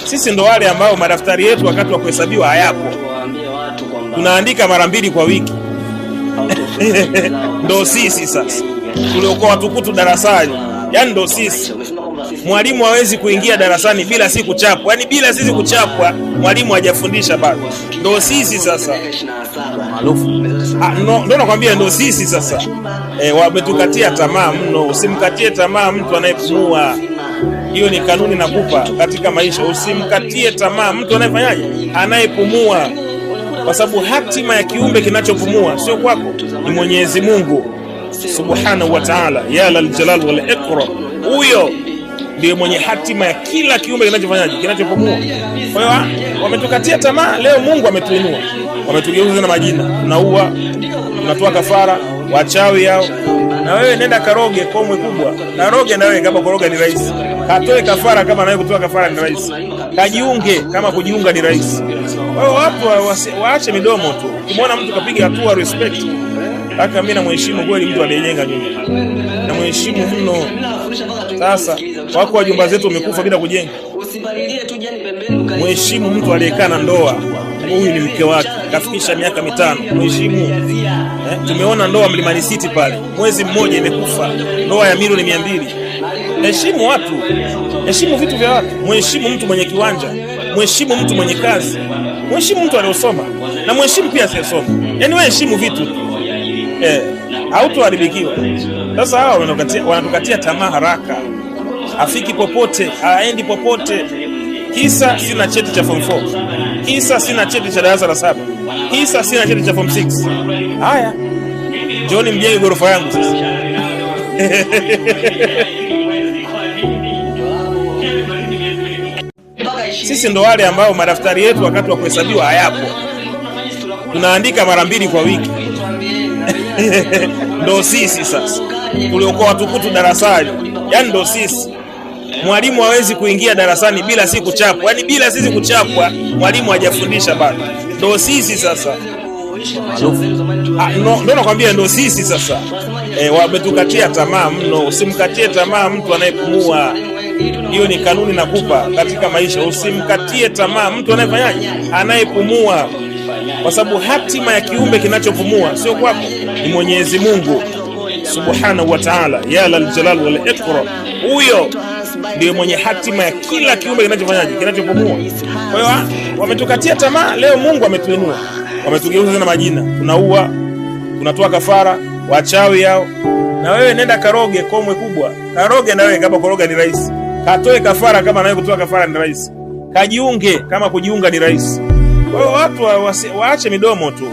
Sisi ndo wale ambao madaftari yetu wakati wa kuhesabiwa hayapo, tunaandika mara 2 kwa wiki. Ndo sisi sasa tuliokuwa watukutu darasani, yani ndo sisi. Mwalimu hawezi kuingia darasani bila si kuchapwa, yani bila sisi kuchapwa mwalimu hajafundisha bado. Ndo sisi sasa maarufu. Ndo nakwambia ndo sisi sasa. Wametukatia tamaa mno. Usimkatie tamaa mtu anayepumua. Hiyo ni kanuni nakupa katika maisha. Usimkatie tamaa mtu anayefanyaje, anayepumua, kwa sababu hatima ya kiumbe kinachopumua sio kwako, ni Mwenyezi Mungu Subhanahu wa Ta'ala, ya lal jalal wal ikram. Huyo ndiye mwenye hatima ya kila kiumbe kinachofanyaje, kinachopumua. Kwa hiyo wametukatia tamaa, leo Mungu ametuinua, wametugeuza na majina, tunaua, tunatoa kafara, wachawi hao. Na wewe nenda karoge komwe kubwa, na roge na wewe kama koroga ni rahisi, katoe kafara kama nawe kutoa kafara ni rahisi, kajiunge kama kujiunga ni rahisi. Kwa hiyo watu waache midomo tu. Ukimwona mtu kapiga hatua, respect. Hata mimi namheshimu kweli mtu aliyejenga nyumba, namheshimu mno. Sasa wako wajumba zetu wamekufa bila kujenga. Mheshimu mtu aliyekaa na ndoa, huyu ni mke wake, kafikisha miaka 5, mheshimu. Tumeona ndoa Mlimani City pale, mwezi mmoja imekufa, ndoa ya milioni 200. Heshimu watu, heshimu vitu vya watu. Mheshimu mtu mwenye kiwanja, mheshimu mtu mwenye kazi, mheshimu mtu aliyosoma, na mheshimu pia asiyesoma. Yani wewe heshimu vitu, hautoharibikiwa. Sasa hao wanatukatia tamaa haraka, afiki popote, haendi popote. Kisa sina cheti cha form 4, kisa sina cheti cha darasa la 7, kisa sina cheti cha form 6. Haya, njoni mjenge ghorofa yangu sasa. Sisi ndo wale ambao madaftari yetu wakati wa kuhesabiwa hayapo, tunaandika mara 2 kwa wiki. Ndo sisi sasa tuliokuwa watukutu darasani, yani ndo sisi. Mwalimu hawezi kuingia darasani bila si kuchapwa, yani bila sisi kuchapwa mwalimu hajafundisha bado. Ndo sisi sasa ndo nakwambia ndo sisi sasa. Wametukatia tamaa mno. Usimkatie tamaa mtu anayepumua. Hiyo ni kanuni nakupa katika maisha. Usimkatie tamaa mtu anayefanyaje, anayepumua, kwa sababu hatima ya kiumbe kinachopumua sio kwako, ni Mwenyezi Mungu Subhanahu wa Ta'ala, ya lal jalal wal ikram. Huyo ndiye mwenye hatima ya kila kiumbe kinachofanyaje, kinachopumua. Kwa hiyo wametukatia tamaa, leo Mungu ametuinua, wametugeuza na majina, tunaua, tunatoa kafara, wachawi hao. Na wewe nenda karoge komwe kubwa, karoge na wewe kama koroga ni rahisi, katoe kafara kama nawe kutoa kafara ni rahisi, kajiunge kama kujiunga ni rahisi. Kwa hiyo watu waache midomo tu.